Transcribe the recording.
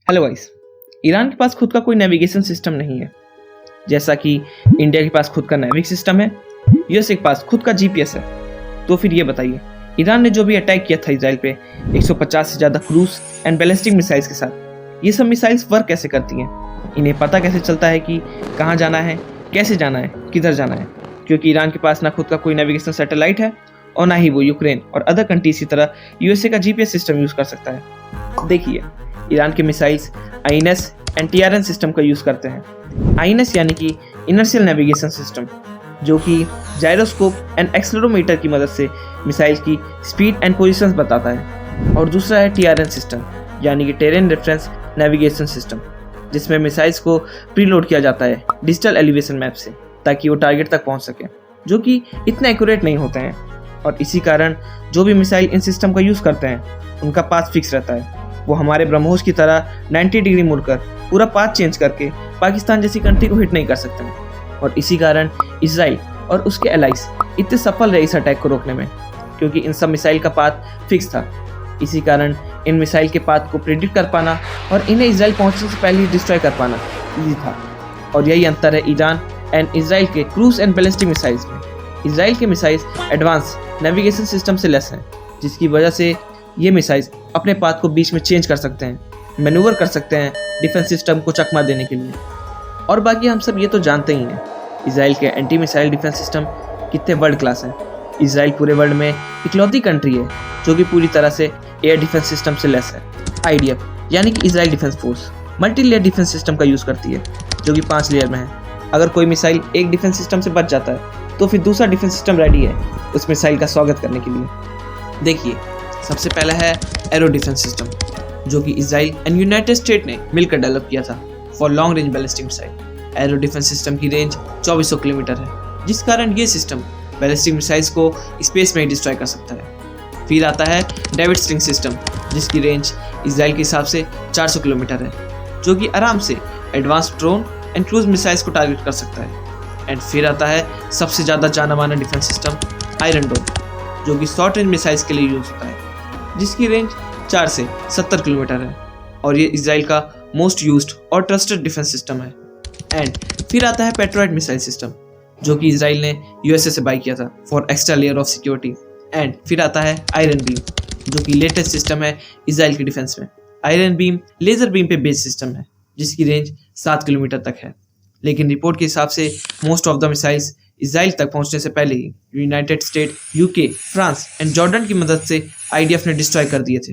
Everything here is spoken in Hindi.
Hello guys. ईरान के पास खुद का कोई नेविगेशन सिस्टम नहीं है, जैसा कि इंडिया के पास खुद का नेविक सिस्टम है, यूएस के पास खुद का जीपीएस है। तो फिर ये बताइए, ईरान ने जो भी अटैक किया था इजराइल पे 150 से ज़्यादा क्रूज एंड बैलिस्टिक मिसाइल्स के साथ, ये सब मिसाइल्स वर्क कैसे करती हैं? इन्हें पता कैसे चलता है कि कहाँ जाना है, कैसे जाना है, किधर जाना है? क्योंकि ईरान के पास ना खुद का कोई नेविगेशन सैटेलाइट है और ना ही वो यूक्रेन और अदर कंट्रीज की तरह यूएसए का जीपीएस सिस्टम यूज़ कर सकता है। देखिए, ईरान के missiles INS and TRN system का यूज़ करते हैं। आईएनएस यानी कि इनर्शियल नेविगेशन सिस्टम, जो कि जायरोस्कोप एंड एक्सेलेरोमीटर की मदद से मिसाइल की स्पीड एंड पोजीशंस बताता है। और दूसरा है टीआरएन सिस्टम, यानी कि टेरेन रेफरेंस नेविगेशन सिस्टम, जिसमें मिसाइल्स को प्रीलोड किया जाता है डिजिटल एलिवेशन मैप से, ताकि वो टारगेट तक पहुंच सके, जो कि इतने एक्यूरेट नहीं होते हैं। और इसी कारण जो भी मिसाइल इन सिस्टम का यूज़ करते हैं उनका पाथ फिक्स रहता है। वो हमारे ब्रह्मोस की तरह 90 डिग्री मुड़कर पूरा पाथ चेंज करके पाकिस्तान जैसी कंट्री को हिट नहीं कर सकते हैं। और इसी कारण इजराइल और उसके एलाइज इतने सफल रहे इस अटैक को रोकने में, क्योंकि इन सब मिसाइल का पाथ फिक्स था। इसी कारण इन मिसाइल के पाथ को प्रेडिक्ट कर पाना और इन्हें इजराइल पहुंचने से पहले ही डिस्ट्रॉय कर पाना ईजी था। और यही अंतर है ईरान एंड इजराइल के क्रूज एंड बैलिस्टिक मिसाइल्स में। इजराइल के मिसाइल्स एडवांस नेविगेशन सिस्टम से लेस हैं, जिसकी वजह से ये मिसाइल्स अपने पाथ को बीच में चेंज कर सकते हैं, मैन्यूवर कर सकते हैं डिफेंस सिस्टम को चकमा देने के लिए। और बाकी हम सब ये तो जानते ही हैं, इजराइल के एंटी मिसाइल डिफेंस सिस्टम कितने वर्ल्ड क्लास हैं। इजराइल पूरे वर्ल्ड में इकलौती कंट्री है जो कि पूरी तरह से एयर डिफेंस सिस्टम से लेस है। आईडीएफ यानी कि Israel defence force multi layer defence system का यूज़ करती है, जो कि 5 लेयर में है। अगर कोई मिसाइल एक डिफेंस सिस्टम से बच जाता है तो फिर दूसरा डिफेंस सिस्टम रेडी है उस मिसाइल का स्वागत करने के लिए। देखिए, सबसे पहला है एरो डिफेंस सिस्टम, जो कि इजराइल एंड यूनाइटेड स्टेट ने मिलकर डेवलप किया था for long range ballistic missile. Arrow defence system की रेंज 2400 किलोमीटर है, जिस कारण ये सिस्टम बैलिस्टिक मिसाइल्स को स्पेस में ही डिस्ट्रॉय कर सकता है। फिर आता है डेविड स्ट्रिंग सिस्टम, जिसकी रेंज इजराइल के हिसाब से 400 किलोमीटर है, जो कि आराम से advance drone and cruise missiles को टारगेट कर सकता है। एंड फिर आता है सबसे ज़्यादा जाना माना डिफेंस सिस्टम आयरन डोम, जो कि शॉर्ट रेंज मिसाइल्स के लिए यूज़ होता है, जिसकी रेंज 4 से 70 किलोमीटर है। और ये इजराइल का मोस्ट यूज्ड और ट्रस्टेड डिफेंस सिस्टम है। एंड फिर आता है पेट्रोइट मिसाइल सिस्टम, जो कि इजराइल ने यूएसए से बाई किया था for extra layer of security. And फिर आता है आयरन बीम, जो कि लेटेस्ट सिस्टम है इजराइल की डिफेंस में। आयरन बीम लेजर बीम पे बेस्ड सिस्टम है, जिसकी रेंज 7 किलोमीटर तक है। लेकिन रिपोर्ट के हिसाब से most of the missiles Israel तक पहुंचने से पहले ही United State, UK, France and Jordan की मदद से आईडीएफ ने डिस्ट्रॉय कर दिए थे।